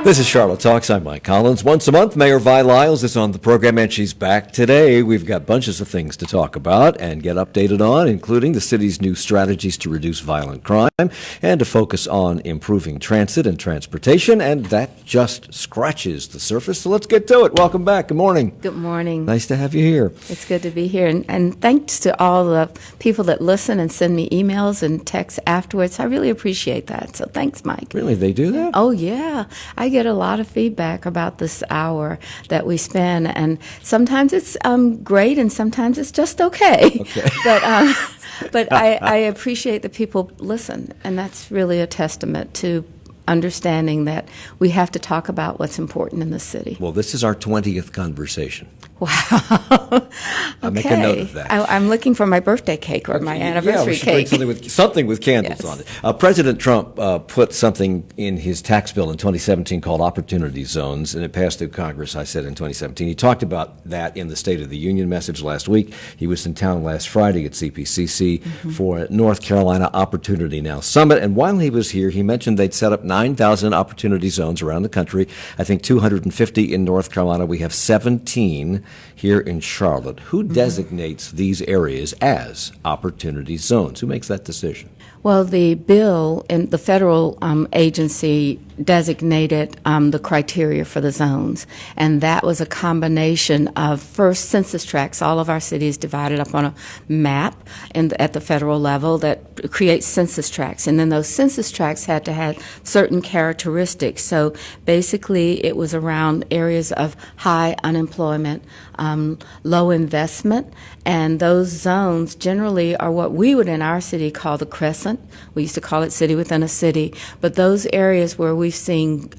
This is Charlotte Talks. I'm Mike Collins. Once a month, Mayor Vi Lyles is on the program, and she's back today. We've got bunches of things to talk about and get updated on, including the city's new strategies to reduce violent crime and to focus on improving transit and transportation, and that just scratches the surface. So let's get to it. Welcome back. Good morning. Good morning. Nice to have you here. It's good to be here. And thanks to all the people that listen and send me emails and texts afterwards. I really appreciate that. So thanks, Mike. Really? They do that? Oh, yeah. I get a lot of feedback about this hour that we spend. And sometimes it's great and sometimes it's just okay. But I appreciate that people listen. And that's really a testament to understanding that we have to talk about what's important in the city. Well, this is our 20th conversation. Wow. I'll make a note of that. I'm looking for my birthday cake or my anniversary cake. Something with candles on it. President Trump put something in his tax bill in 2017 called Opportunity Zones, and it passed through Congress, I said, in 2017. He talked about that in the State of the Union message last week. He was in town last Friday at CPCC for North Carolina Opportunity Now Summit, and while he was here, he mentioned they'd set up 9,000 opportunity zones around the country. I think 250 in North Carolina. We have 17 here in Charlotte. Who designates these areas as opportunity zones? Who makes that decision? Well, the bill and the federal agency designated the criteria for the zones, and that was a combination of first census tracts. All of our cities divided up on a map at the federal level that creates census tracts, and then those census tracts had to have certain characteristics. So basically, it was around areas of high unemployment, low investment, and those zones generally are what we would in our city call the crescent. We used to call it city within a city, but those areas where we've seen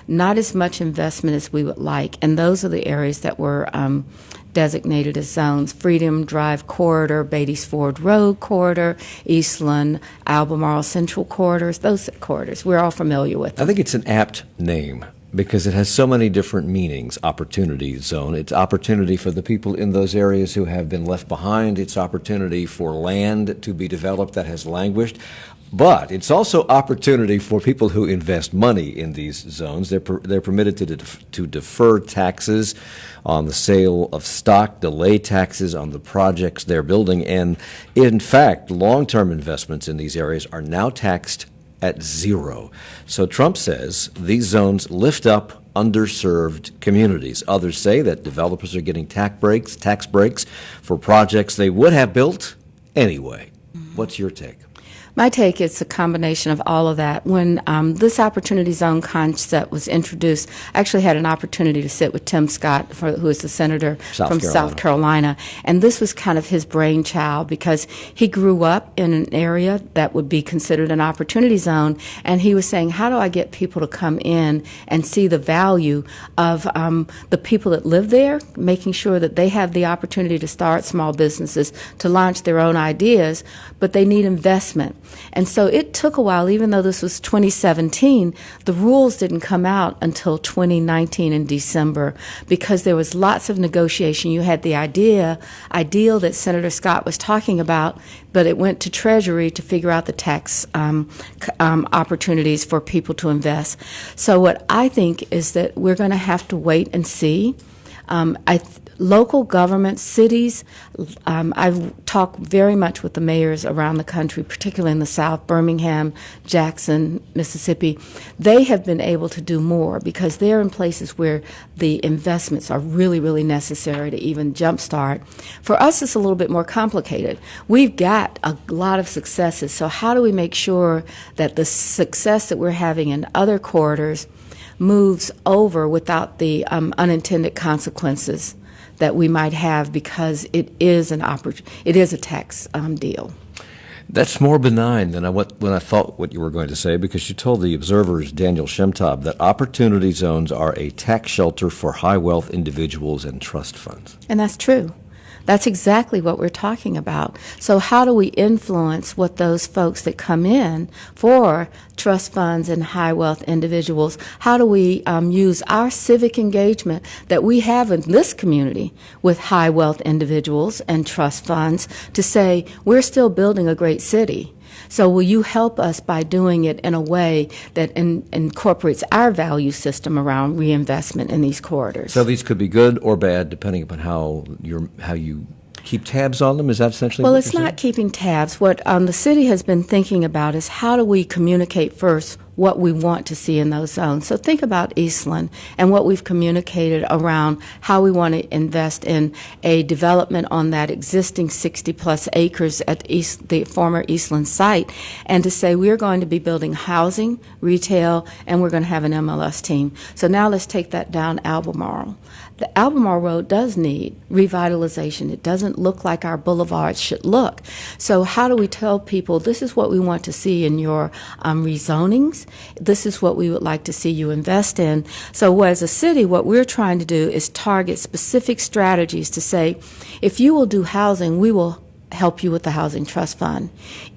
not as much investment as we would like, and those are the areas that were designated as zones. Freedom Drive Corridor, Beatties Ford Road Corridor, Eastland, Albemarle Central Corridors, those corridors. We're all familiar with them. I think it's an apt name because it has so many different meanings. Opportunity zone. It's opportunity for the people in those areas who have been left behind. It's opportunity for land to be developed that has languished. But it's also opportunity for people who invest money in these zones. They're permitted to defer taxes on the sale of stock, delay taxes on the projects they're building, and in fact, long-term investments in these areas are now taxed at zero. So Trump says these zones lift up underserved communities. Others say that developers are getting tax breaks for projects they would have built anyway. What's your take? My take is a combination of all of that. When this Opportunity Zone concept was introduced, I actually had an opportunity to sit with Tim Scott, who is the senator from South Carolina, and this was kind of his brainchild because he grew up in an area that would be considered an opportunity zone, and he was saying, how do I get people to come in and see the value of the people that live there, making sure that they have the opportunity to start small businesses, to launch their own ideas, but they need investment. And so it took a while, even though this was 2017, the rules didn't come out until 2019 in December because there was lots of negotiation. You had the ideal that Senator Scott was talking about, but it went to Treasury to figure out the tax opportunities for people to invest. So what I think is that we're going to have to wait and see. Local governments, cities, I've talked very much with the mayors around the country, particularly in the South, Birmingham, Jackson, Mississippi. They have been able to do more because they're in places where the investments are really, really necessary to even jumpstart. For us, it's a little bit more complicated. We've got a lot of successes, so how do we make sure that the success that we're having in other corridors moves over without the unintended consequences that we might have because it is a tax deal. That's more benign than when I thought what you were going to say, because you told the Observer's Daniel Shemtab that opportunity zones are a tax shelter for high-wealth individuals and trust funds. And that's true. That's exactly what we're talking about. So how do we influence what those folks that come in for trust funds and high wealth individuals, how do we use our civic engagement that we have in this community with high wealth individuals and trust funds to say we're still building a great city. So will you help us by doing it in a way that incorporates our value system around reinvestment in these corridors? So these could be good or bad depending upon how you keep tabs on them? Is that essentially Well, what it's you're not keeping tabs. What the city has been thinking about is how do we communicate first what we want to see in those zones. So think about Eastland and what we've communicated around how we want to invest in a development on that existing 60-plus acres at the former Eastland site, and to say we're going to be building housing, retail, and we're going to have an MLS team. So now let's take that down Albemarle. The Albemarle Road does need revitalization. It doesn't look like our boulevards should look. So how do we tell people this is what we want to see in your rezonings? This is what we would like to see you invest in. So as a city, what we're trying to do is target specific strategies to say, if you will do housing, we will help you with the Housing Trust Fund.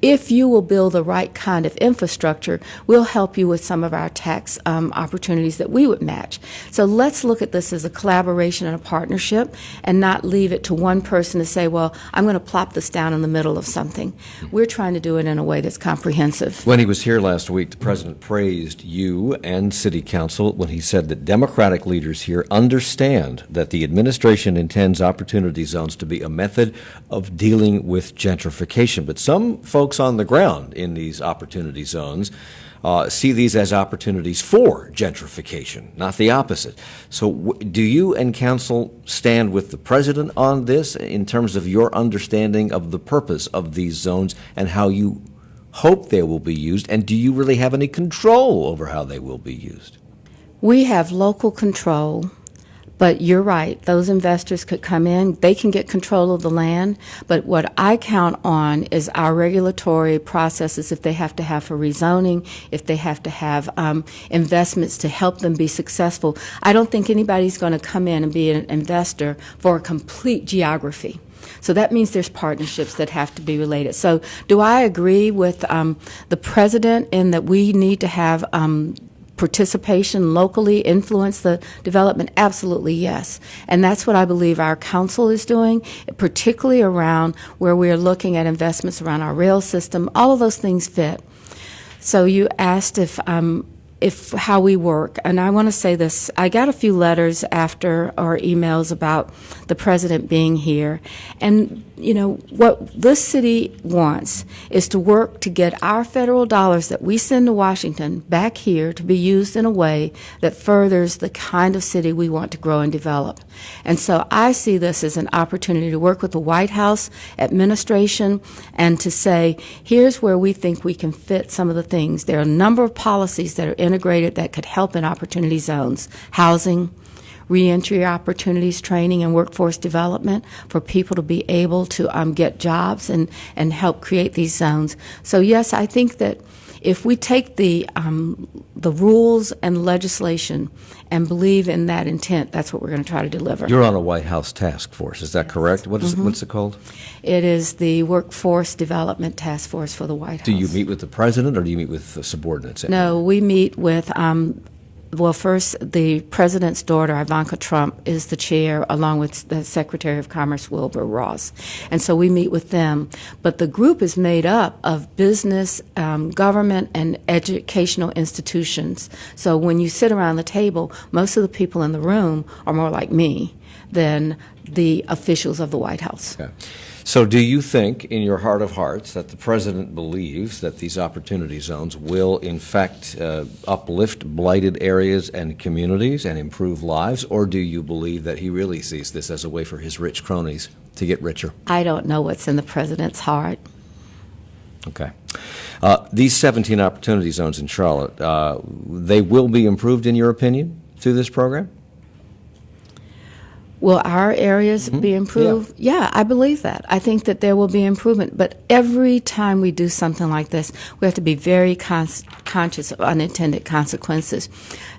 If you will build the right kind of infrastructure, we'll help you with some of our tax opportunities that we would match. So let's look at this as a collaboration and a partnership and not leave it to one person to say, well, I'm going to plop this down in the middle of something. We're trying to do it in a way that's comprehensive. When he was here last week, the president praised you and City Council when he said that Democratic leaders here understand that the administration intends opportunity zones to be a method of dealing with gentrification. But some folks on the ground in these opportunity zones see these as opportunities for gentrification, not the opposite. So do you and council stand with the president on this in terms of your understanding of the purpose of these zones and how you hope they will be used? And do you really have any control over how they will be used? We have local control. But you're right, those investors could come in, they can get control of the land, but what I count on is our regulatory processes, if they have to have for rezoning, if they have to have investments to help them be successful. I don't think anybody's going to come in and be an investor for a complete geography. So that means there's partnerships that have to be related. So do I agree with the president in that we need to have participation locally influence the development? Absolutely, yes. And that's what I believe our council is doing, particularly around where we're looking at investments around our rail system. All of those things fit. So you asked if how we work, and I want to say this. I got a few letters after or emails about the president being here, and you know what this city wants is to work to get our federal dollars that we send to Washington back here to be used in a way that furthers the kind of city we want to grow and develop. And so I see this as an opportunity to work with the White House administration and to say, here's where we think we can fit some of the things. There are a number of policies that are integrated that could help in opportunity zones: housing, reentry opportunities, training, and workforce development for people to be able to get jobs and help create these zones. So yes, I think that if we take the rules and legislation and believe in that intent, that's what we're going to try to deliver. You're on a White House task force, is that correct? What's it called? It is the Workforce Development Task Force for the White House. Do you meet with the president or do you meet with the subordinates? No, we meet with well, first, the president's daughter, Ivanka Trump, is the chair, along with the Secretary of Commerce, Wilbur Ross. And so we meet with them. But the group is made up of business, government, and educational institutions. So when you sit around the table, most of the people in the room are more like me than the officials of the White House. Okay. So do you think, in your heart of hearts, that the president believes that these opportunity zones will, in fact, uplift blighted areas and communities and improve lives, or do you believe that he really sees this as a way for his rich cronies to get richer? I don't know what's in the president's heart. Okay. These 17 opportunity zones in Charlotte, they will be improved, in your opinion, through this program? Will our areas be improved? Yeah, I believe that. I think that there will be improvement. But every time we do something like this, we have to be very conscious of unintended consequences.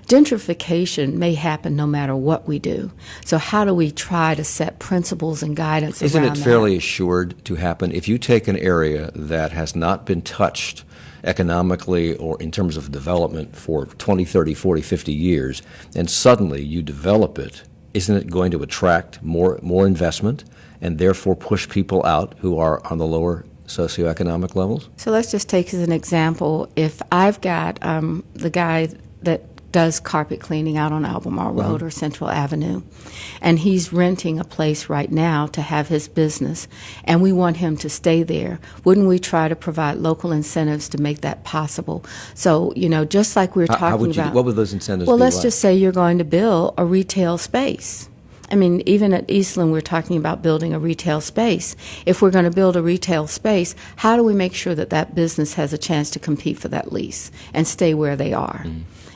Gentrification may happen no matter what we do. So how do we try to set principles and guidance around that? Isn't it fairly assured to happen if you take an area that has not been touched economically or in terms of development for 20, 30, 40, 50 years, and suddenly you develop it? Isn't it going to attract more investment and therefore push people out who are on the lower socioeconomic levels? So let's just take as an example, if I've got the guy that does carpet cleaning out on Albemarle Road or Central Avenue, and he's renting a place right now to have his business, and we want him to stay there, wouldn't we try to provide local incentives to make that possible? So, just like we were talking How would you about. what would those incentives well, be let's like? just say you're going to build a retail space. I mean, even at Eastland, we're talking about building a retail space. If we're going to build a retail space, how do we make sure that that business has a chance to compete for that lease and stay where they are?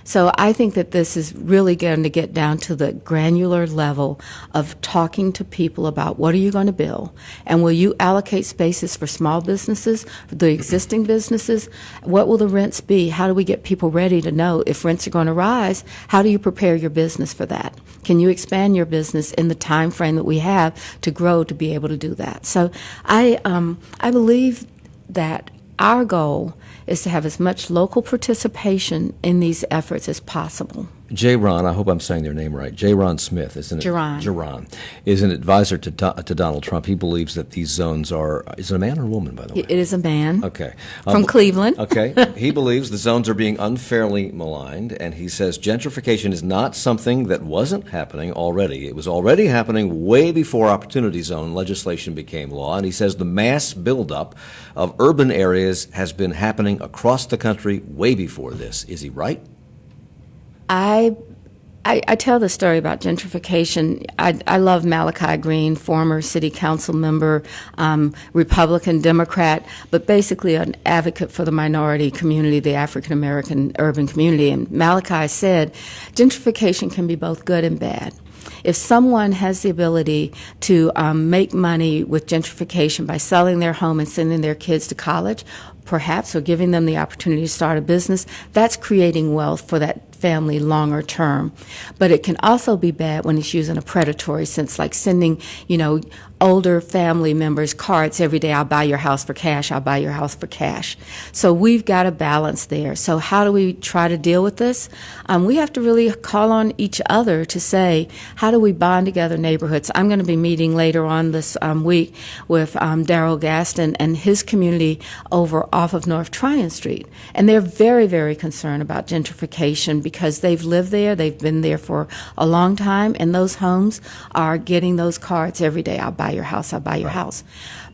So I think that this is really going to get down to the granular level of talking to people about what are you going to build, and will you allocate spaces for small businesses, for the existing businesses? What will the rents be? How do we get people ready to know if rents are going to rise? How do you prepare your business for that? Can you expand your business in the time frame that we have to grow to be able to do that? So I believe that our goal is to have as much local participation in these efforts as possible. J. Ron, I hope I'm saying their name right. J. Ron Smith, isn't it? Jaron Is an advisor to Donald Trump. He believes that these zones are. Is it a man or a woman, by the way? It is a man. Okay. From Cleveland. Okay. He believes the zones are being unfairly maligned, and he says gentrification is not something that wasn't happening already. It was already happening way before Opportunity Zone legislation became law, and he says the mass buildup of urban areas has been happening across the country way before this. Is he right? I tell the story about gentrification. I love Malachi Green, former city council member, Republican, Democrat, but basically an advocate for the minority community, the African American urban community. And Malachi said gentrification can be both good and bad. If someone has the ability to make money with gentrification by selling their home and sending their kids to college, perhaps, or giving them the opportunity to start a business, that's creating wealth for that family longer term. But it can also be bad when it's used in a predatory sense, like sending, older family members cards every day, I'll buy your house for cash, I'll buy your house for cash. So we've got a balance there. So how do we try to deal with this? We have to really call on each other to say, how do we bond together neighborhoods? I'm going to be meeting later on this week with Darrell Gaston and his community over off of North Tryon Street. And they're very, very concerned about gentrification because they've lived there, they've been there for a long time, and those homes are getting those cards every day. I'll buy your house, I'll buy your house.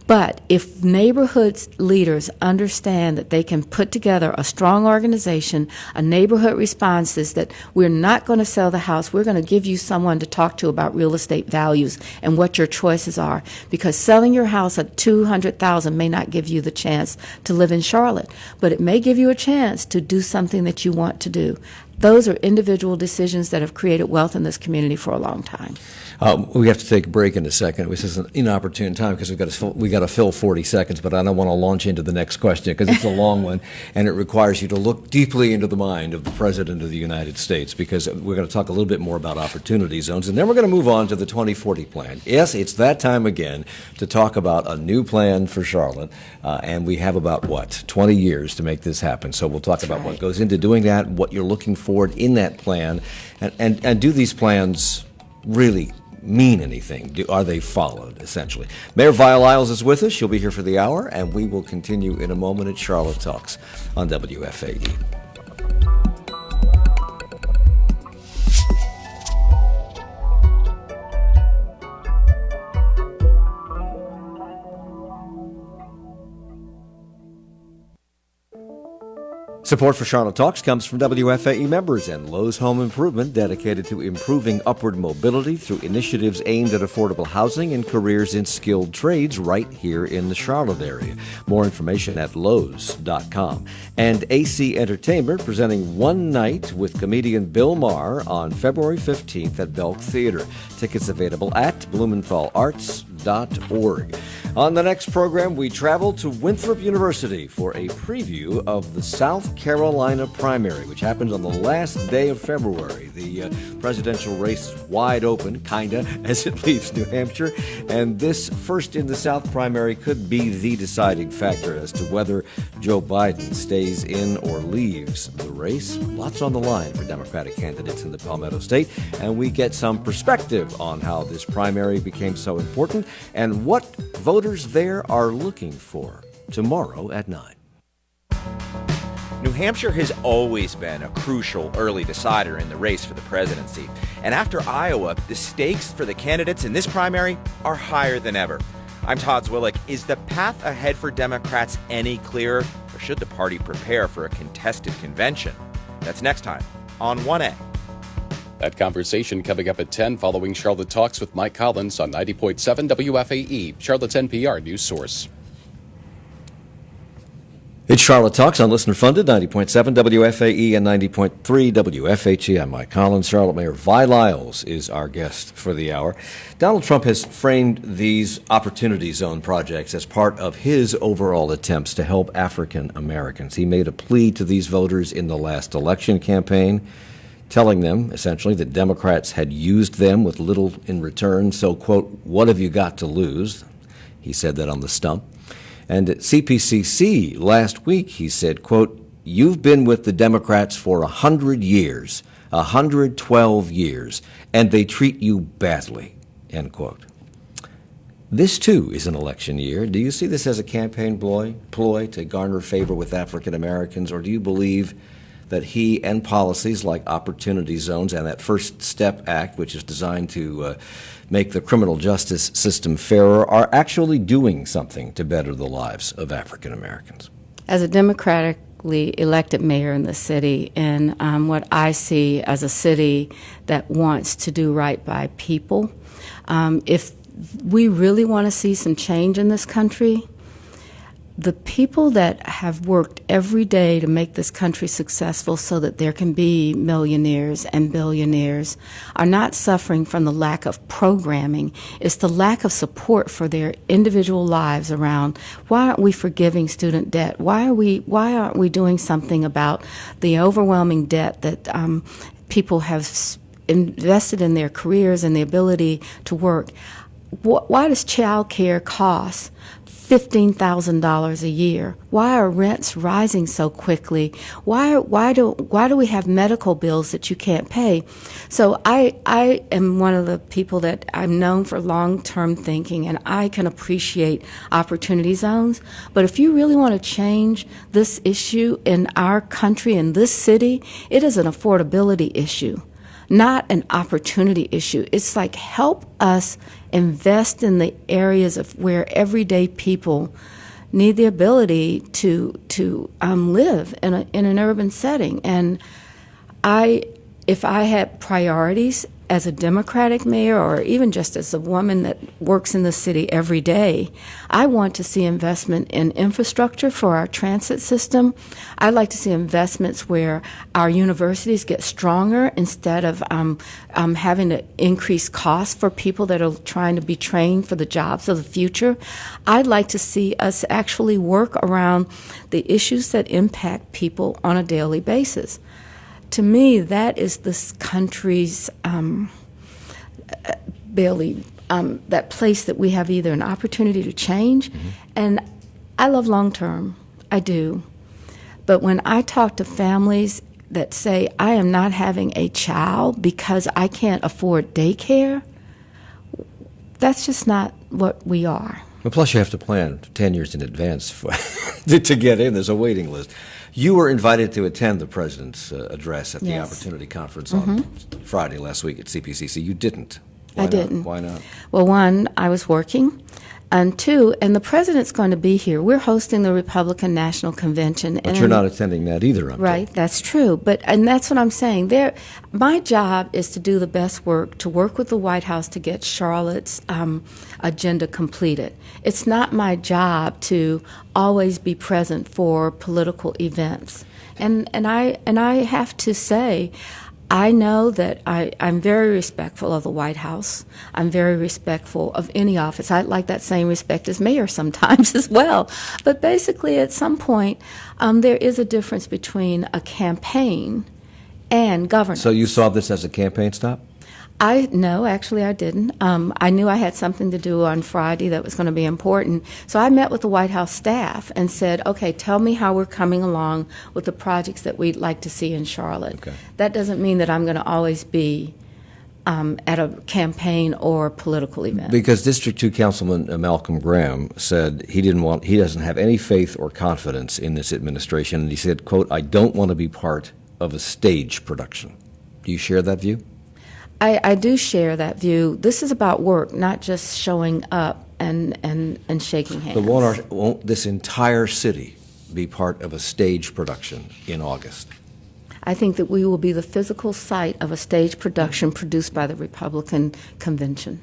But if neighborhood leaders understand that they can put together a strong organization, a neighborhood response is that we're not going to sell the house, we're going to give you someone to talk to about real estate values and what your choices are. Because selling your house at $200,000 may not give you the chance to live in Charlotte, but it may give you a chance to do something that you want to do. Those are individual decisions that have created wealth in this community for a long time. We have to take a break in a second. This is an inopportune time because we got to fill 40 seconds, but I don't want to launch into the next question because it's a long one, and it requires you to look deeply into the mind of the President of the United States, because we're going to talk a little bit more about opportunity zones, and then we're going to move on to the 2040 plan. Yes, it's that time again to talk about a new plan for Charlotte, and we have about, 20 years to make this happen. So we'll talk about what goes into doing that, what you're looking forward in that plan, and do these plans really mean anything? Are they followed, essentially? Mayor Viola Isles is with us. She'll be here for the hour, and we will continue in a moment at Charlotte Talks on WFAE. Support for Charlotte Talks comes from WFAE members and Lowe's Home Improvement, dedicated to improving upward mobility through initiatives aimed at affordable housing and careers in skilled trades right here in the Charlotte area. More information at Lowe's.com. And AC Entertainment presenting One Night with comedian Bill Maher on February 15th at Belk Theater. Tickets available at BlumenthalArts.org. On the next program, we travel to Winthrop University for a preview of the South Carolina primary, which happens on the last day of February. The presidential race is wide open, kinda, as it leaves New Hampshire. And this first in the South primary could be the deciding factor as to whether Joe Biden stays in or leaves the race. Lots on the line for Democratic candidates in the Palmetto State. And we get some perspective on how this primary became so important and what voters there are looking for. tomorrow at 9. New Hampshire has always been a crucial early decider in the race for the presidency. And after Iowa, the stakes for the candidates in this primary are higher than ever. I'm Todd Zwillick. Is the path ahead for Democrats any clearer, or should the party prepare for a contested convention? That's next time on 1A. That conversation coming up at 10 following Charlotte Talks with Mike Collins on 90.7 WFAE, Charlotte's NPR news source. It's Charlotte Talks on listener-funded 90.7 WFAE and 90.3 WFHE. I'm Mike Collins. Charlotte Mayor Vi Lyles is our guest for the hour. Donald Trump has framed these Opportunity Zone projects as part of his overall attempts to help African Americans. He made a plea to these voters in the last election campaign, telling them, essentially, that Democrats had used them with little in return. So, quote, what have you got to lose? He said that on the stump. And at CPCC last week, he said, quote, you've been with the Democrats for 100 years, 112 years, and they treat you badly, end quote. This, too, is an election year. Do you see this as a campaign ploy to garner favor with African Americans, or do you believe that he and policies like Opportunity Zones and that First Step Act, which is designed to make the criminal justice system fairer, are actually doing something to better the lives of African Americans? As a democratically elected mayor in the city, and what I see as a city that wants to do right by people, if we really want to see some change in this country, the people that have worked every day to make this country successful so that there can be millionaires and billionaires are not suffering from the lack of programming. It's the lack of support for their individual lives around why aren't we forgiving student debt? Why aren't we doing something about the overwhelming debt that people have invested in their careers and the ability to work? Why does child care cost $15,000 a year? Why are rents rising so quickly? Why do we have medical bills that you can't pay? So I am one of the people that I'm known for long-term thinking, and I can appreciate opportunity zones. But if you really want to change this issue in our country, in this city, it is an affordability issue, not an opportunity issue. It's like, help us invest in the areas of where everyday people need the ability to live in an urban setting. And if I had priorities as a Democratic mayor, or even just as a woman that works in the city every day, I want to see investment in infrastructure for our transit system. I'd like to see investments where our universities get stronger instead of having to increase costs for people that are trying to be trained for the jobs of the future. I'd like to see us actually work around the issues that impact people on a daily basis. To me, that is this country's that place that we have either an opportunity to change, and I love long-term, I do. But when I talk to families that say, I am not having a child because I can't afford daycare, that's just not what we are. Well, plus you have to plan 10 years in advance to get in. There's a waiting list. You were invited to attend the president's address at the Yes. Opportunity Conference on Friday last week at CPCC. You didn't. Why I not? didn't. Why not? Well, one, I was working, and two, and the president's going to be here. We're hosting the Republican National Convention. But you're not attending that either, I'm Right, told. that's true. And that's what I'm saying. My job is to do the best work, to work with the White House to get Charlotte's agenda completed. It's not my job to always be present for political events. And I have to say, I know that I'm very respectful of the White House. I'm very respectful of any office. I'd like that same respect as mayor sometimes as well. But basically, at some point, there is a difference between a campaign and governance. So you saw this as a campaign stop? No, actually I didn't. I knew I had something to do on Friday that was going to be important. So I met with the White House staff and said, okay, tell me how we're coming along with the projects that we'd like to see in Charlotte. Okay. That doesn't mean that I'm going to always be at a campaign or political event. Because District 2 Councilman Malcolm Graham said he doesn't have any faith or confidence in this administration, and he said, quote, "I don't want to be part of a stage production." Do you share that view? I do share that view. This is about work, not just showing up and shaking hands. But won't this entire city be part of a stage production in August? I think that we will be the physical site of a stage production produced by the Republican convention.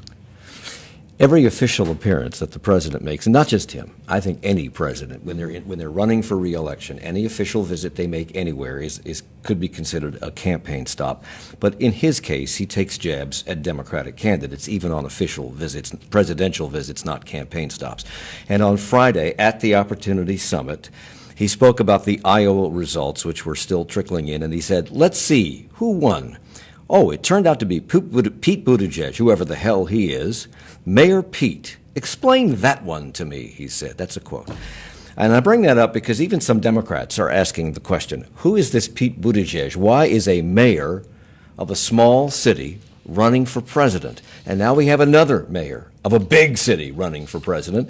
Every official appearance that the president makes, and not just him, I think any president, when they're running for re-election, any official visit they make anywhere could be considered a campaign stop. But in his case, he takes jabs at Democratic candidates, even on official visits, presidential visits, not campaign stops. And on Friday, at the Opportunity Summit, he spoke about the Iowa results, which were still trickling in, and he said, "Let's see, who won? Oh, it turned out to be Pete Buttigieg, whoever the hell he is. Mayor Pete. Explain that one to me," he said. That's a quote. And I bring that up because even some Democrats are asking the question, who is this Pete Buttigieg? Why is a mayor of a small city running for president? And now we have another mayor of a big city running for president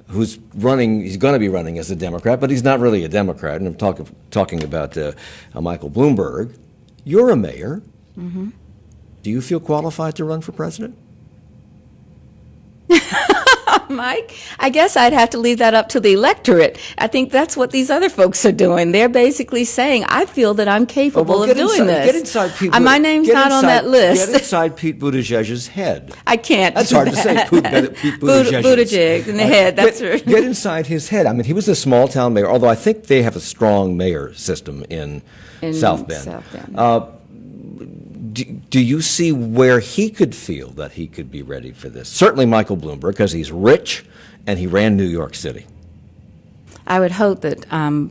who's running, he's going to be running as a Democrat, but he's not really a Democrat. And I'm talking about Michael Bloomberg. You're a mayor. Mm-hmm. Do you feel qualified to run for president? Mike, I guess I'd have to leave that up to the electorate. I think that's what these other folks are doing. They're basically saying, I feel that I'm capable of doing this. Get inside Pete My name's not on that list. Get inside Pete Buttigieg's head. I can't. That's do hard that. to say. Pete Buttigieg in the head. That's right. Get inside his head. I mean, he was a small town mayor, although I think they have a strong mayor system in South Bend. Do you see where he could feel that he could be ready for this? Certainly Michael Bloomberg, because he's rich and he ran New York City. I would hope that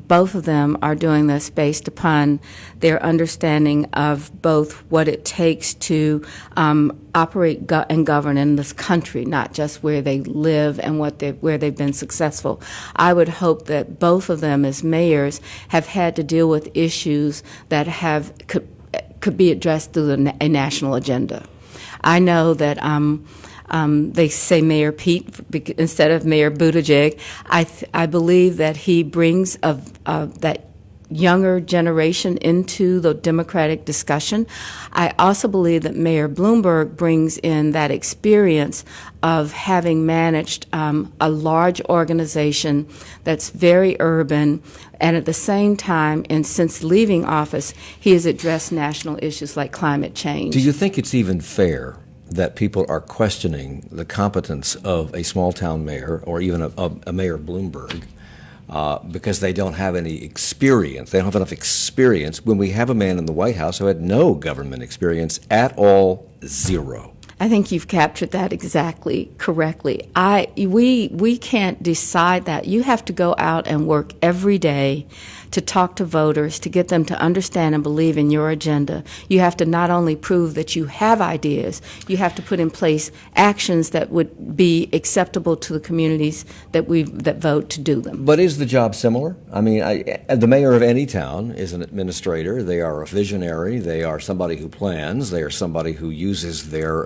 both of them are doing this based upon their understanding of both what it takes to operate and govern in this country, not just where they live and where they've been successful. I would hope that both of them as mayors have had to deal with issues that could be addressed through a national agenda. I know that they say Mayor Pete instead of Mayor Buttigieg. I believe that he brings that younger generation into the Democratic discussion. I also believe that Mayor Bloomberg brings in that experience of having managed a large organization that's very urban, and at the same time, and since leaving office, he has addressed national issues like climate change. Do you think it's even fair that people are questioning the competence of a small-town mayor or even a Mayor Bloomberg because they don't have any experience? They don't have enough experience when we have a man in the White House who had no government experience at all, zero. I think you've captured that exactly correctly. We can't decide that. You have to go out and work every day to talk to voters, to get them to understand and believe in your agenda. You have to not only prove that you have ideas, you have to put in place actions that would be acceptable to the communities that vote to do them. But is the job similar? I mean, the mayor of any town is an administrator. They are a visionary. They are somebody who plans. They are somebody who uses their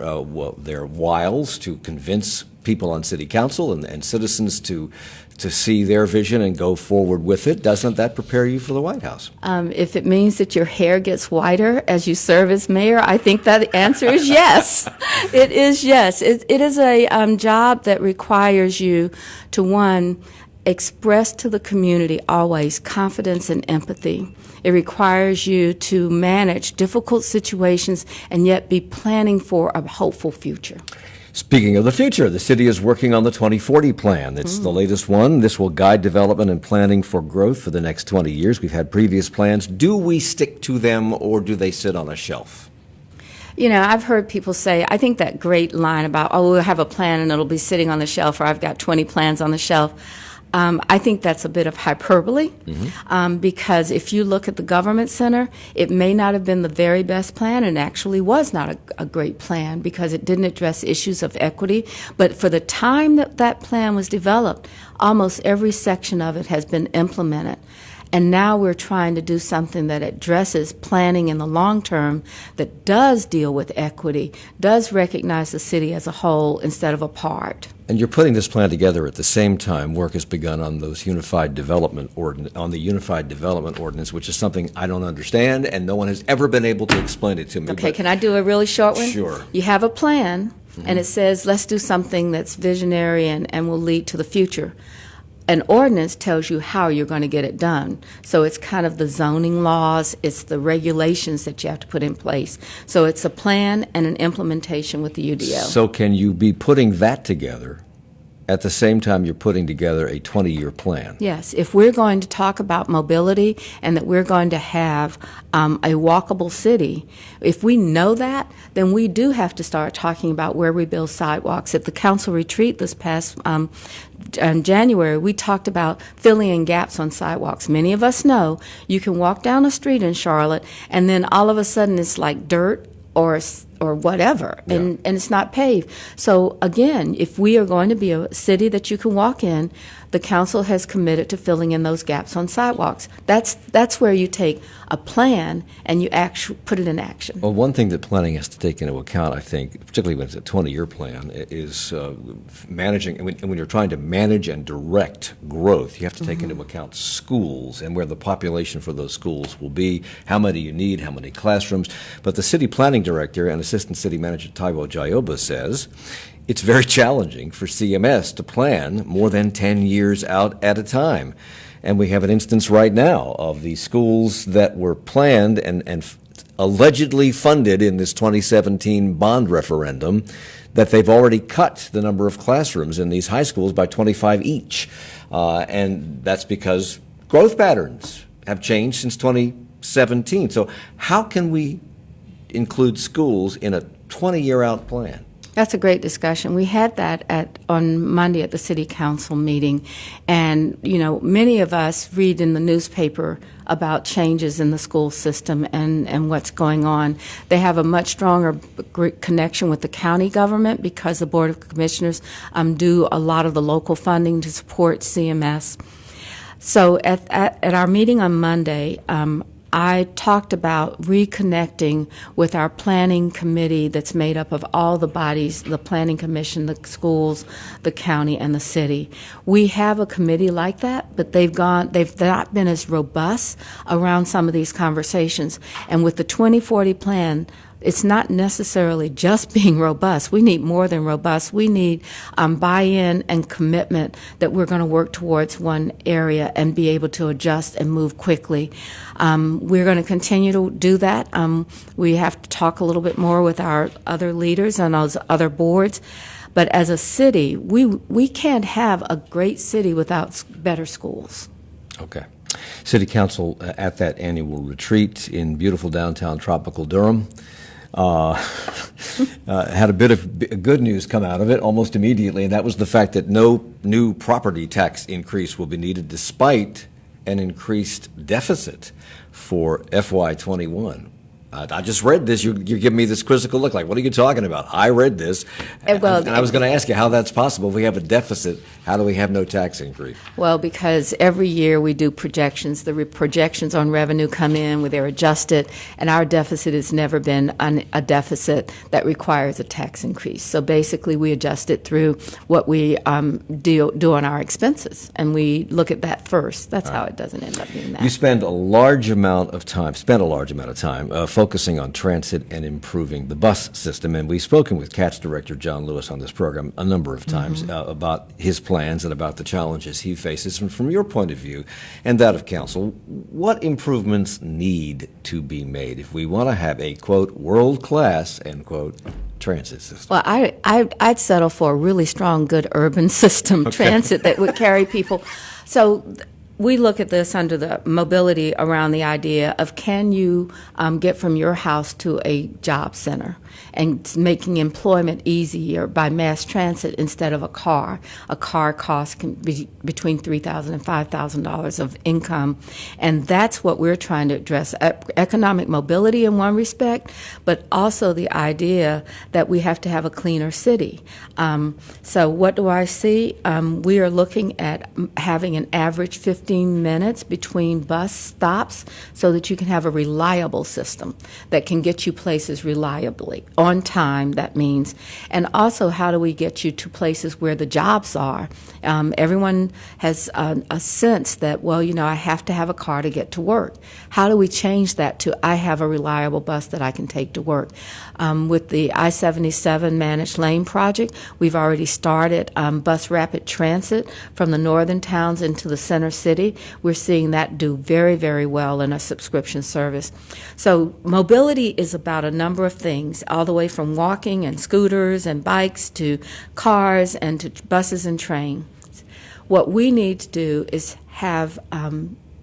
wiles to convince people on city council and citizens to see their vision and go forward with it. Doesn't that prepare you for the White House? If it means that your hair gets whiter as you serve as mayor, I think that the answer is yes. It is yes. It is a job that requires you to, one, express to the community always confidence and empathy. It requires you to manage difficult situations and yet be planning for a hopeful future. Speaking of the future, the city is working on the 2040 plan. It's the latest one. This will guide development and planning for growth for the next 20 years. We've had previous plans. Do we stick to them or do they sit on a shelf? You know, I've heard people say, I think that great line about, oh, we'll have a plan and it'll be sitting on the shelf, or I've got 20 plans on the shelf. I think that's a bit of hyperbole, because if you look at the government center, it may not have been the very best plan, and actually was not a great plan because it didn't address issues of equity. But for the time that plan was developed, almost every section of it has been implemented. And now we're trying to do something that addresses planning in the long term that does deal with equity, does recognize the city as a whole instead of a part. And you're putting this plan together at the same time work has begun on those unified development on the unified development ordinance, which is something I don't understand, and no one has ever been able to explain it to me. Okay, can I do a really short one? Sure. You have a plan, and it says, let's do something that's visionary and will lead to the future. An ordinance tells you how you're going to get it done. So it's kind of the zoning laws, it's the regulations that you have to put in place. So it's a plan and an implementation with the UDO. So can you be putting that together at the same time you're putting together a 20-year plan? Yes, if we're going to talk about mobility and that we're going to have a walkable city, if we know that, then we do have to start talking about where we build sidewalks. At the council retreat this past in January, we talked about filling in gaps on sidewalks. Many of us know you can walk down a street in Charlotte and then all of a sudden it's like dirt or whatever, and it's not paved. So again, if we are going to be a city that you can walk in, the council has committed to filling in those gaps on sidewalks. That's where you take a plan and you actually put it in action. Well, one thing that planning has to take into account, I think, particularly when it's a 20-year plan, is managing. And when you're trying to manage and direct growth, you have to take into account schools and where the population for those schools will be, how many you need, how many classrooms. But the city planning director and Assistant City Manager Taiwo Jayoba says it's very challenging for CMS to plan more than 10 years out at a time. And we have an instance right now of the schools that were planned and allegedly funded in this 2017 bond referendum, that they've already cut the number of classrooms in these high schools by 25 each. And that's because growth patterns have changed since 2017. So how can we include schools in a 20-year out plan? That's a great discussion. We had that on Monday at the City Council meeting, and many of us read in the newspaper about changes in the school system and what's going on. They have a much stronger connection with the county government because the Board of Commissioners do a lot of the local funding to support CMS. So at our meeting on Monday, I talked about reconnecting with our planning committee that's made up of all the bodies, the planning commission, the schools, the county, and the city. We have a committee like that, but they've not been as robust around some of these conversations. And with the 2040 plan, it's not necessarily just being robust. We need more than robust. We need buy-in and commitment that we're going to work towards one area and be able to adjust and move quickly. We're going to continue to do that. We have to talk a little bit more with our other leaders on those other boards. But as a city, we can't have a great city without better schools. Okay. City Council at that annual retreat in beautiful downtown tropical Durham had a bit of good news come out of it almost immediately, and that was the fact that no new property tax increase will be needed despite an increased deficit for FY21. I just read this. You're giving me this quizzical look like, what are you talking about? I read this, and I was going to ask you how that's possible. If we have a deficit, how do we have no tax increase? Well, because every year we do projections. The projections on revenue come in, where they're adjusted, and our deficit has never been a deficit that requires a tax increase. So basically, we adjust it through what we do on our expenses, and we look at that first. That's how it doesn't end up being that. You spend a large amount of time, focusing on transit and improving the bus system. And we've spoken with CATS Director John Lewis on this program a number of times about his plans and about the challenges he faces. And from your point of view and that of council, what improvements need to be made if we want to have a, quote, world-class, end quote, transit system? Well, I'd settle for a really strong, good urban system, transit that would carry people. So we look at this under the mobility around the idea of, can you get from your house to a job center, and making employment easier by mass transit instead of a car. A car cost can be between $3,000 and $5,000 of income, and that's what we're trying to address. Economic mobility in one respect, but also the idea that we have to have a cleaner city. So what do I see? We are looking at having an average 15 15 minutes between bus stops so that you can have a reliable system that can get you places reliably, on time, that means. And also, how do we get you to places where the jobs are? Everyone has a sense that, well, I have to have a car to get to work. How do we change that to I have a reliable bus that I can take to work? With the I-77 Managed Lane Project, we've already started bus rapid transit from the northern towns into the center city. We're seeing that do very, very well in a subscription service. So mobility is about a number of things, all the way from walking and scooters and bikes to cars and to buses and trains. What we need to do is have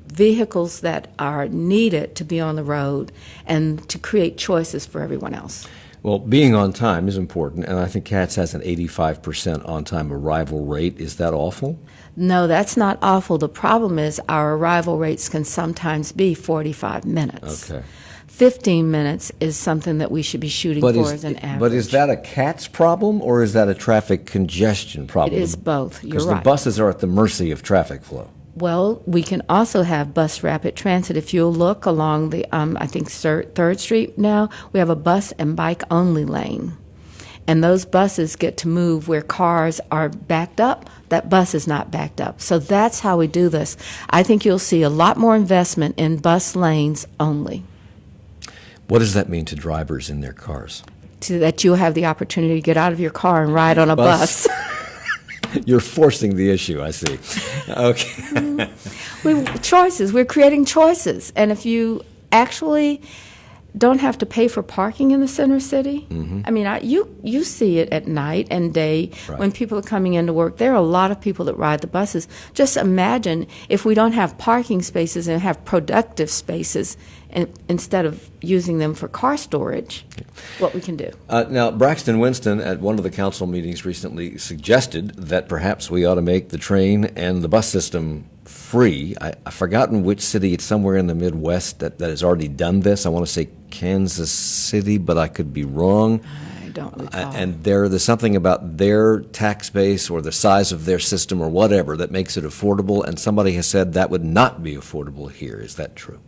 vehicles that are needed to be on the road and to create choices for everyone else. Well, being on time is important, and I think CATS has an 85% on-time arrival rate. Is that awful? No, that's not awful. The problem is our arrival rates can sometimes be 45 minutes. Okay. 15 minutes is something that we should be shooting for as an average. But is that a CATS problem, or is that a traffic congestion problem? It is both. You're Because right. the buses are at the mercy of traffic flow. Well, we can also have bus rapid transit. If you'll look along the, I think, 3rd Street now, we have a bus and bike only lane. And those buses get to move where cars are backed up. That bus is not backed up. So that's how we do this. I think you'll see a lot more investment in bus lanes only. What does that mean to drivers in their cars? So that you'll have the opportunity to get out of your car and ride on a bus. You're forcing the issue, I see. Okay. We're creating choices. And if you actually don't have to pay for parking in the center city, I mean, you see it at night and day when people are coming into work. There are a lot of people that ride the buses. Just imagine if we don't have parking spaces and have productive spaces instead of using them for car storage, what we can do. Now, Braxton Winston at one of the council meetings recently suggested that perhaps we ought to make the train and the bus system free. I've forgotten which city. It's somewhere in the Midwest that has already done this. I want to say Kansas City, but I could be wrong. I don't recall. And there's something about their tax base or the size of their system or whatever that makes it affordable, and somebody has said that would not be affordable here. Is that true?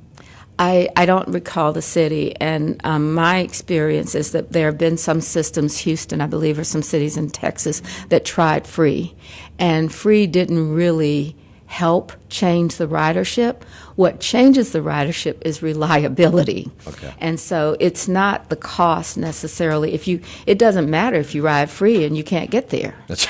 I don't recall the city, and my experience is that there have been some systems, Houston, I believe, or some cities in Texas, that tried free. And free didn't really help change the ridership. What changes the ridership is reliability. Okay. And so it's not the cost necessarily. It doesn't matter if you ride free and you can't get there. That's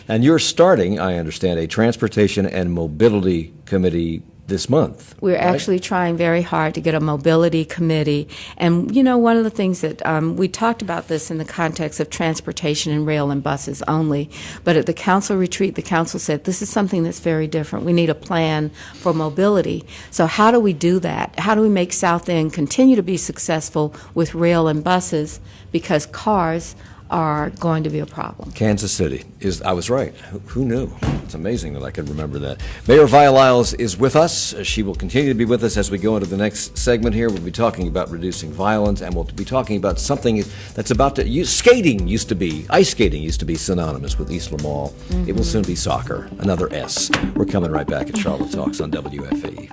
And you're starting, I understand, a transportation and mobility committee this month. We're right? actually trying very hard to get a mobility committee. And, one of the things that we talked about this in the context of transportation and rail and buses only, but at the council retreat, the council said this is something that's very different. We need a plan for mobility. So how do we do that? How do we make South End continue to be successful with rail and buses, because cars are going to be a problem. Kansas City I was right. Who knew? It's amazing that I could remember that. Mayor Via-Lyles is with us. She will continue to be with us as we go into the next segment here. We'll be talking about reducing violence, and we'll be talking about something that's about to, ice skating used to be synonymous with Eastland Mall. Mm-hmm. It will soon be soccer, another S. We're coming right back at Charlotte Talks on WFAE.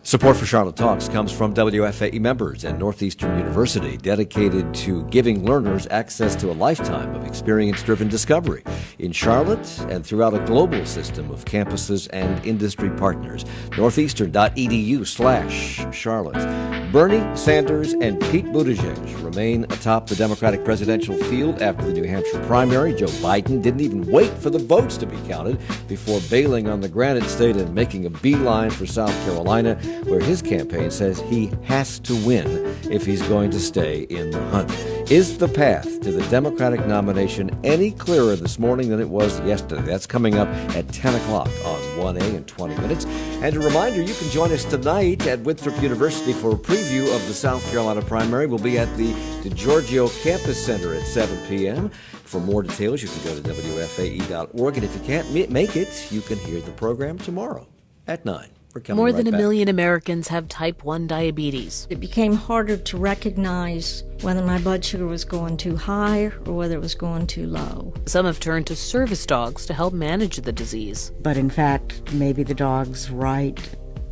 Support for Charlotte Talks comes from WFAE members and Northeastern University, dedicated to giving learners access to a lifetime of experience-driven discovery in Charlotte and throughout a global system of campuses and industry partners. Northeastern.edu/Charlotte. Bernie Sanders and Pete Buttigieg remain atop the Democratic presidential field after the New Hampshire primary. Joe Biden didn't even wait for the votes to be counted before bailing on the Granite State and making a beeline for South Carolina, where his campaign says he has to win if he's going to stay in the hunt. Is the path to the Democratic nomination any clearer this morning than it was yesterday? That's coming up at 10 o'clock on 1A in 20 minutes. And a reminder, you can join us tonight at Winthrop University for a preview of the South Carolina primary. We'll be at the DeGiorgio Campus Center at 7 p.m. For more details, you can go to WFAE.org. And if you can't make it, you can hear the program tomorrow at 9. We're coming More right than a back. million Americans have type 1 diabetes. It became harder to recognize whether my blood sugar was going too high or whether it was going too low. Some have turned to service dogs to help manage the disease. But in fact, maybe the dog's right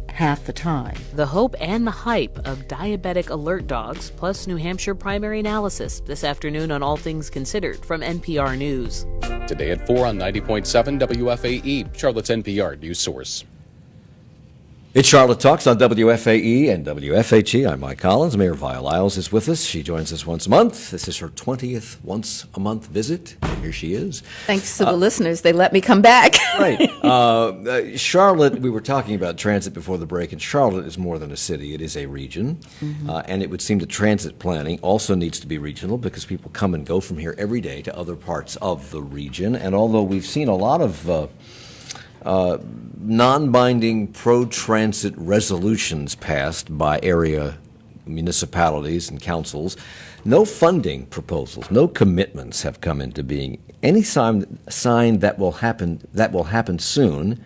half the time. The hope and the hype of diabetic alert dogs, plus New Hampshire primary analysis this afternoon on All Things Considered from NPR News. Today at 4 on 90.7 WFAE, Charlotte's NPR news source. It's Charlotte Talks on WFAE and WFHE. I'm Mike Collins. Mayor Vi Lyles is with us. She joins us once a month. This is her 20th once-a-month visit. Here she is. Thanks to the listeners, they let me come back. Right. Charlotte, we were talking about transit before the break, and Charlotte is more than a city. It is a region. And it would seem that transit planning also needs to be regional because people come and go from here every day to other parts of the region. And although we've seen a lot of non-binding pro-transit resolutions passed by area municipalities and councils, no funding proposals, no commitments have come into being. Any sign that will happen soon,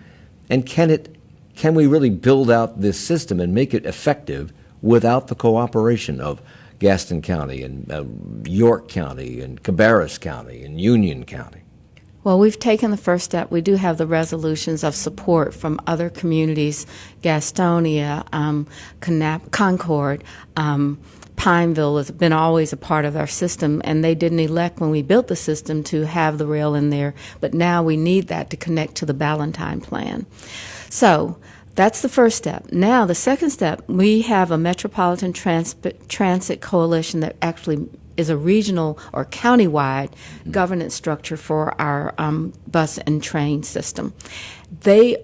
and can we really build out this system and make it effective without the cooperation of Gaston County and York County and Cabarrus County and Union County? Well, we've taken the first step. We do have the resolutions of support from other communities, Gastonia, Concord, Pineville has been always a part of our system, and they didn't elect when we built the system to have the rail in there, but now we need that to connect to the Ballantine plan. So that's the first step. Now, the second step, we have a Metropolitan Transit Coalition that actually is a regional or countywide governance structure for our bus and train system.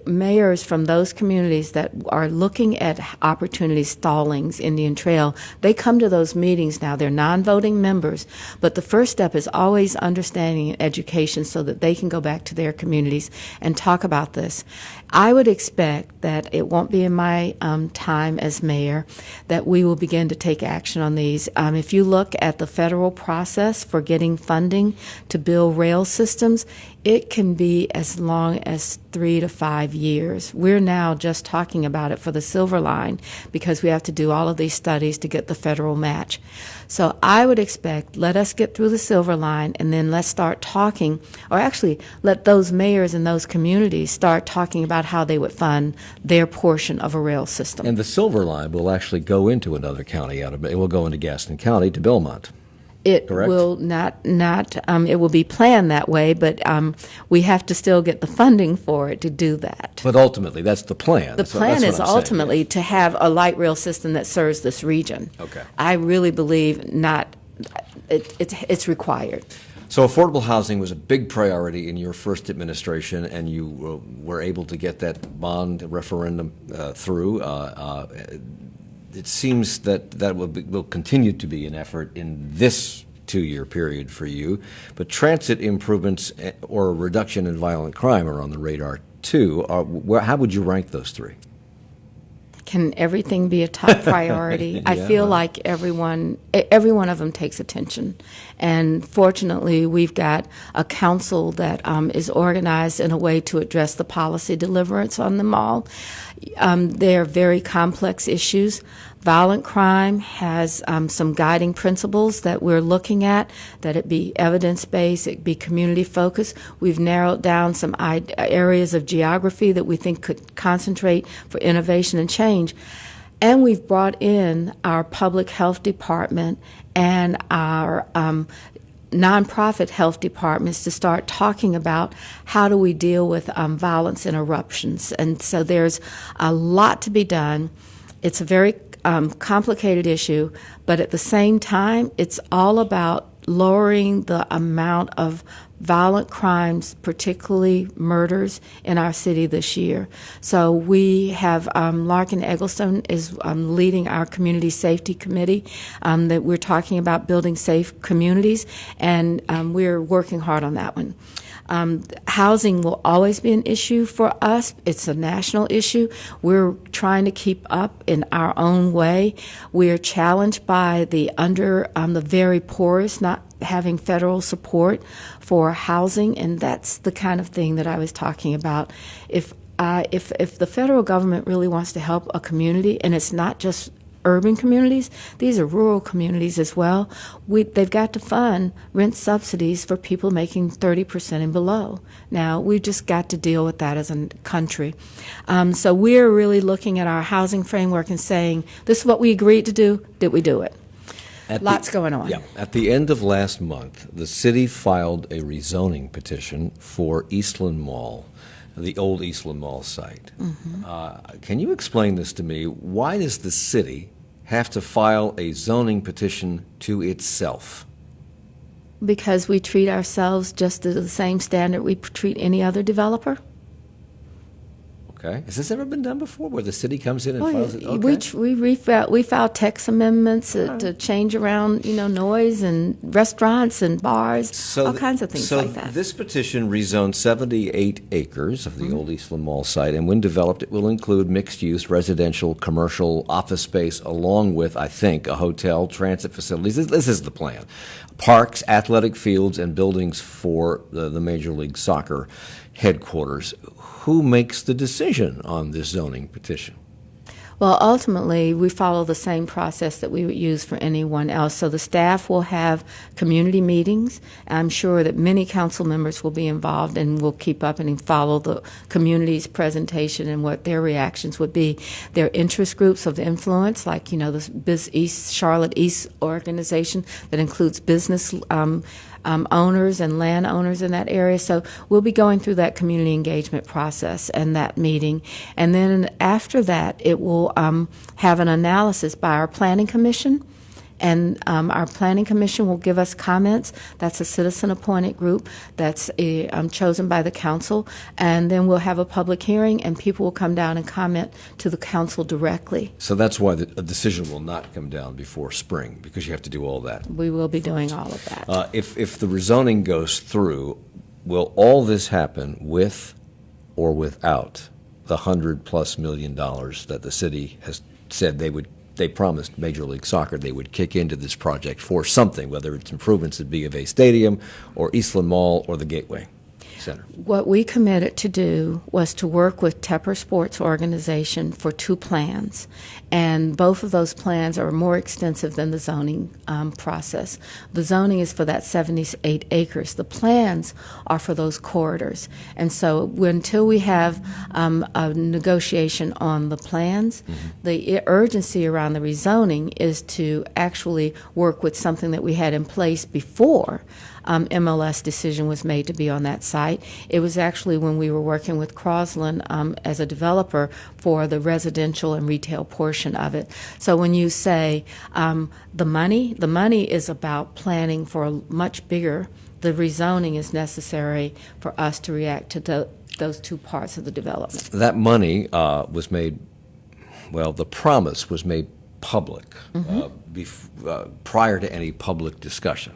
Mayors from those communities that are looking at opportunities, Stallings, Indian Trail, they come to those meetings now. They're non-voting members, but the first step is always understanding and education so that they can go back to their communities and talk about this. I would expect that it won't be in my time as mayor that we will begin to take action on these. If you look at the federal process for getting funding to build rail systems, it can be as long as 3 to 5 years. We're now just talking about it for the Silver Line because we have to do all of these studies to get the federal match. So I would expect, let us get through the Silver Line and then let's start talking, or actually let those mayors in those communities start talking about how they would fund their portion of a rail system. And the Silver Line will actually go into another county it will go into Gaston County to Belmont. It Correct? will not. It will be planned that way, but we have to still get the funding for it to do that. But ultimately, that's the plan. The plan is ultimately to have a light rail system that serves this region. Okay. I really believe not. It's required. So affordable housing was a big priority in your first administration, and you were able to get that bond referendum through. It seems that will continue to be an effort in this 2-year period for you. But transit improvements or a reduction in violent crime are on the radar too. How would you rank those three? Can everything be a top priority? I feel like every one of them takes attention. And fortunately, we've got a council that is organized in a way to address the policy deliverance on them all. They're very complex issues. Violent crime has some guiding principles that we're looking at, that it be evidence-based, it be community-focused. We've narrowed down some areas of geography that we think could concentrate for innovation and change. And we've brought in our public health department and our nonprofit health departments to start talking about how do we deal with violence interruptions. And so there's a lot to be done. It's a very complicated issue, but at the same time, it's all about lowering the amount of violent crimes, particularly murders, in our city this year. So we have Larkin Eggleston is leading our community safety committee that we're talking about building safe communities, and we're working hard on that one. Housing will always be an issue for us. It's a national issue. We're trying to keep up in our own way. We're challenged by the very poorest not having federal support for housing, and that's the kind of thing that I was talking about. If if the federal government really wants to help a community, and it's not just urban communities, these are rural communities as well, they've got to fund rent subsidies for people making 30% and below. Now, we've just got to deal with that as a country. So we're really looking at our housing framework and saying, this is what we agreed to do, did we do it? Lots going on. Yeah. At the end of last month, the city filed a rezoning petition for Eastland Mall, the old Eastland Mall site. Can you explain this to me? Why does the city have to file a zoning petition to itself? Because we treat ourselves just to the same standard we treat any other developer. Okay. Has this ever been done before, where the city comes in and Oh, files it? yeah. We filed text amendments to change around, noise and restaurants and bars, all kinds of things like that. So this petition rezones 78 acres of the old Eastland Mall site, and when developed, it will include mixed-use, residential, commercial, office space, along with, I think, a hotel, transit facilities. This is the plan. Parks, athletic fields, and buildings for the Major League Soccer headquarters. Who makes the decision on this zoning petition? Well, ultimately, we follow the same process that we would use for anyone else. So the staff will have community meetings. I'm sure that many council members will be involved and will keep up and follow the community's presentation and what their reactions would be. There are interest groups of influence, like, the Charlotte East organization that includes business owners and landowners in that area. So we'll be going through that community engagement process and that meeting. And then after that, it will have an analysis by our planning commission. And our planning commission will give us comments. That's a citizen-appointed group that's chosen by the council. And then we'll have a public hearing, and people will come down and comment to the council directly. So that's why a decision will not come down before spring, because you have to do all that. We will be doing all of that. If the rezoning goes through, will all this happen with or without the $100+ million that the city has said they promised Major League Soccer they would kick into this project for something, whether it's improvements at B of A Stadium or Eastland Mall or the Gateway Center? What we committed to do was to work with Tepper Sports Organization for 2 plans, and both of those plans are more extensive than the zoning process. The zoning is for that 78 acres. The plans are for those corridors. And so until we have a negotiation on the plans, the urgency around the rezoning is to actually work with something that we had in place before MLS decision was made to be on that site. It was actually when we were working with Crosland as a developer for the residential and retail portion of it. So when you say the money is about planning for a much bigger. The rezoning is necessary for us to react to those 2 parts of the development. That money was made, the promise was made public prior to any public discussion.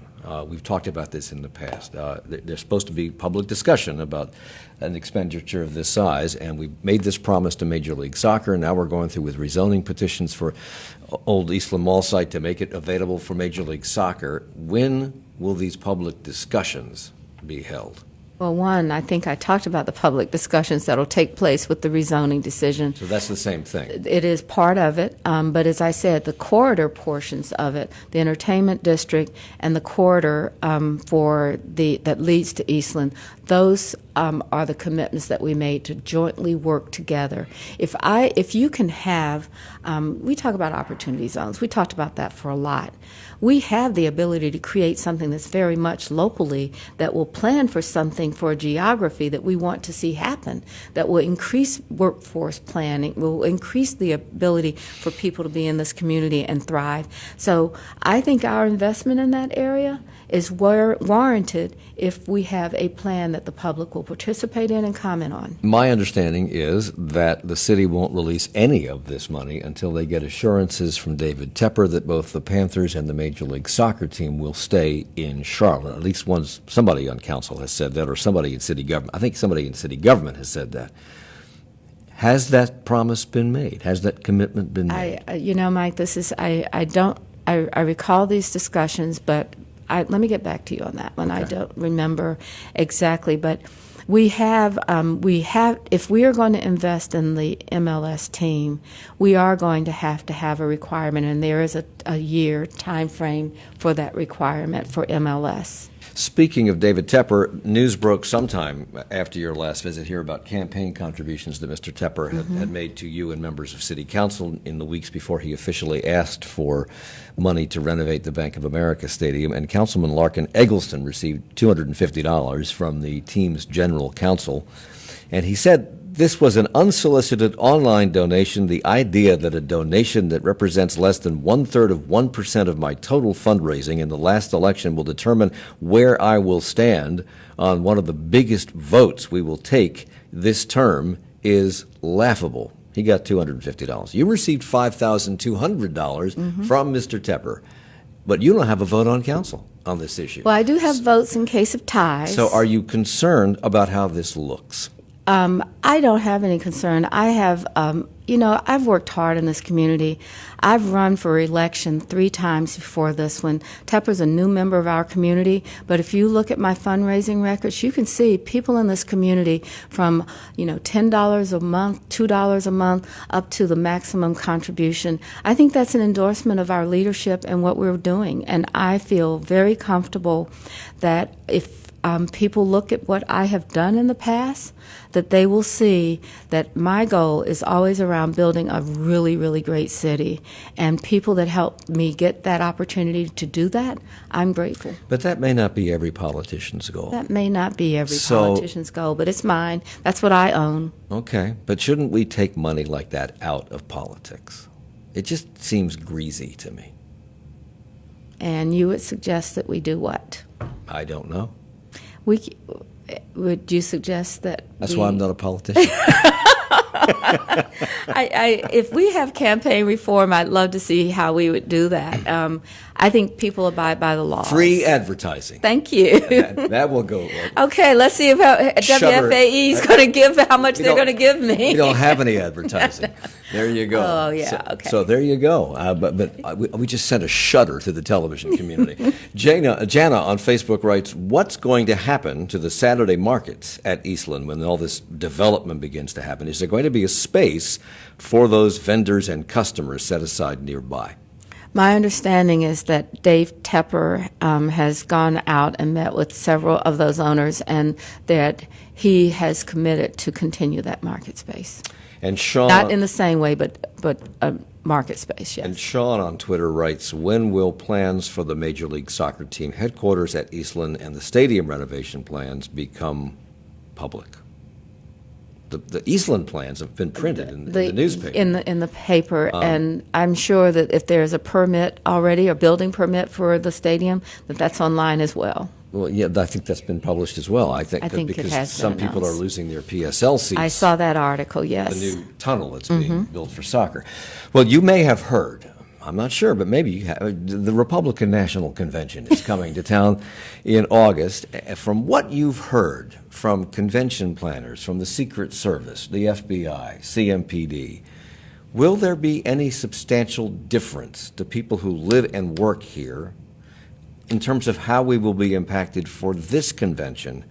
We've talked about this in the past. There's supposed to be public discussion about an expenditure of this size, and we made this promise to Major League Soccer, and now we're going through with rezoning petitions for old Eastland Mall site to make it available for Major League Soccer. When will these public discussions be held? Well, one, I think I talked about the public discussions that will take place with the rezoning decision. So that's the same thing. It is part of it, but as I said, the corridor portions of it, the entertainment district and the corridor that leads to Eastland, those are the commitments that we made to jointly work together. If you can have, we talk about opportunity zones. We talked about that for a lot. We have the ability to create something that's very much locally that will plan for something for a geography that we want to see happen, that will increase workforce planning, will increase the ability for people to be in this community and thrive. So I think our investment in that area is warranted if we have a plan that the public will participate in and comment on. My understanding is that the city won't release any of this money until they get assurances from David Tepper that both the Panthers and the Major League Soccer team will stay in Charlotte. At least somebody on council has said that, or somebody in city government. I think somebody in city government has said that. Has that promise been made? Has that commitment been made? Mike, I recall these discussions, but let me get back to you on that one. Okay. I don't remember exactly, but We have, if we are going to invest in the MLS team, we are going to have a requirement, and there is a year time frame for that requirement for MLS. Speaking of David Tepper, news broke sometime after your last visit here about campaign contributions that Mr. Tepper had made to you and members of City Council in the weeks before he officially asked for money to renovate the Bank of America Stadium. And Councilman Larkin Eggleston received $250 from the team's general counsel. And he said this was an unsolicited online donation. The idea that a donation that represents less than 1/3 of 1% of my total fundraising in the last election will determine where I will stand on one of the biggest votes we will take this term is laughable. He got $250. You received $5,200 from Mr. Tepper, but you don't have a vote on council on this issue. Well, I do have votes in case of ties. So are you concerned about how this looks? I don't have any concern. I have, I've worked hard in this community. I've run for election 3 times before this one. Tepper's a new member of our community, but if you look at my fundraising records, you can see people in this community from, $10 a month, $2 a month, up to the maximum contribution. I think that's an endorsement of our leadership and what we're doing, and I feel very comfortable that if people look at what I have done in the past, that they will see that my goal is always around building a really, really great city. And people that help me get that opportunity to do that, I'm grateful. But that may not be every politician's goal. That may not be every politician's goal, but it's mine. That's what I own. Okay, but shouldn't we take money like that out of politics? It just seems greasy to me. And you would suggest that we do what? I don't know. Would you suggest that That's why I'm not a politician. If we have campaign reform, I'd love to see how we would do that. I think people abide by the laws. Free advertising. Thank you. That will go. Okay, let's see if WFAE is going to give how much they're going to give me. We don't have any advertising. There you go. Oh, yeah, okay. So there you go. But we just sent a shudder to the television community. Jana on Facebook writes, what's going to happen to the Saturday markets at Eastland when all this development begins to happen? Is there going to be a space for those vendors and customers set aside nearby? My understanding is that Dave Tepper has gone out and met with several of those owners, and that he has committed to continue that market space. And Sean, not in the same way, but a market space, yes. And Sean on Twitter writes, when will plans for the Major League Soccer team headquarters at Eastland and the stadium renovation plans become public? The Eastland plans have been printed in the newspaper. In the paper, and I'm sure that if there's a permit already, a building permit for the stadium, that's online as well. Well, yeah, I think that's been published as well. I think because it has some been people are announced. losing their PSL seats. I saw that article, yes. The new tunnel that's being built for soccer. Well, you may have heard, I'm not sure, but maybe you have, the Republican National Convention is coming to town in August. From what you've heard from convention planners, from the Secret Service, the FBI, CMPD, will there be any substantial difference to people who live and work here in terms of how we will be impacted for this convention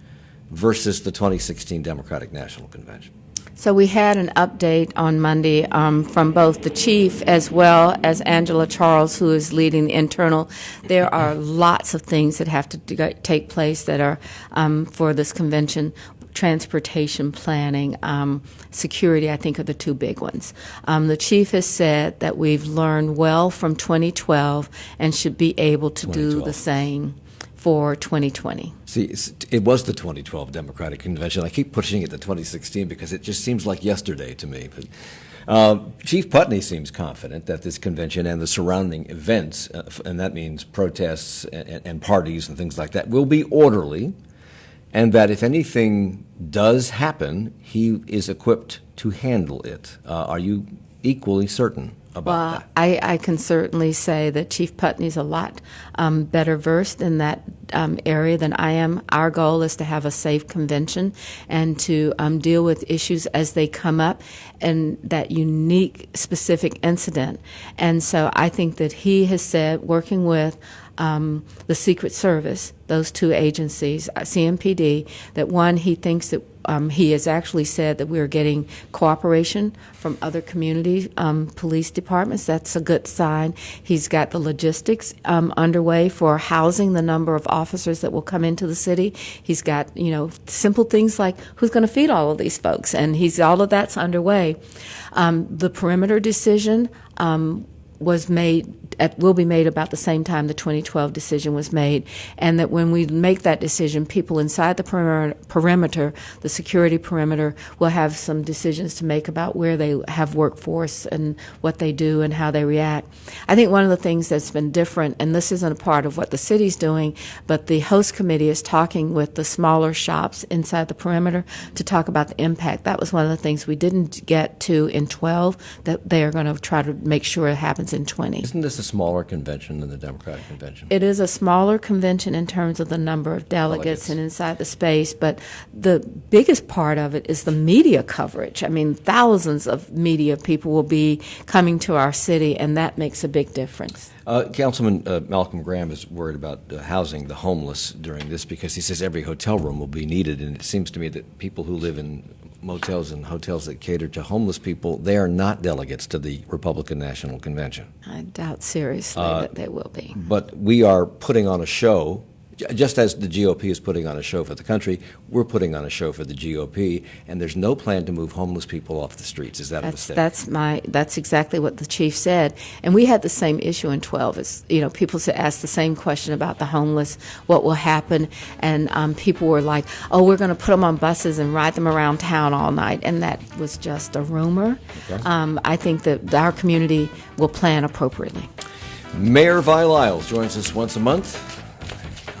versus the 2016 Democratic National Convention? So we had an update on Monday from both the chief as well as Angela Charles, who is leading the internal. There are lots of things that have to take place that are for this convention. Transportation planning, security, I think, are the 2 big ones. The chief has said that we've learned well from 2012 and should be able to do the same for 2020. See, it was the 2012 Democratic Convention. I keep pushing it to 2016 because it just seems like yesterday to me. But Chief Putney seems confident that this convention and the surrounding events, and that means protests and parties and things like that, will be orderly, and that if anything does happen, he is equipped to handle it. Are you equally certain about that? I can certainly say that Chief Putney's a lot better versed in that area than I am. Our goal is to have a safe convention and to deal with issues as they come up and that unique, specific incident. And so I think that he has said, working with the Secret Service, those two agencies, CMPD, that one, he thinks that he has actually said that we're getting cooperation from other community police departments. That's a good sign. He's got the logistics underway for housing the number of officers that will come into the city. He's got, simple things like who's going to feed all of these folks, and all of that's underway. The perimeter decision will be made about the same time the 2012 decision was made, and that when we make that decision, people inside the perimeter, the security perimeter, will have some decisions to make about where they have workforce and what they do and how they react. I think one of the things that's been different, and this isn't a part of what the city's doing, but the host committee is talking with the smaller shops inside the perimeter to talk about the impact. That was one of the things we didn't get to in 12 that they are going to try to make sure it happens in 20. Isn't this a smaller convention than the Democratic convention? It is a smaller convention in terms of the number of delegates and inside the space, but the biggest part of it is the media coverage. I mean, thousands of media people will be coming to our city, and that makes a big difference. Councilman Malcolm Graham is worried about housing the homeless during this because he says every hotel room will be needed, and it seems to me that people who live in motels and hotels that cater to homeless people, they are not delegates to the Republican National Convention. I doubt seriously that they will be. But we are putting on a show, just as the GOP is putting on a show for the country, we're putting on a show for the GOP, and there's no plan to move homeless people off the streets. Is that a mistake? That's exactly what the chief said. And we had the same issue in 12. People asked the same question about the homeless, what will happen, and people were like, oh, we're going to put them on buses and ride them around town all night, and that was just a rumor. Okay. I think that our community will plan appropriately. Mayor Vi Lyles joins us once a month.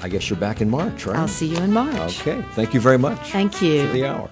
I guess you're back in March, right? I'll see you in March. Okay. Thank you very much. Thank you. For the hour.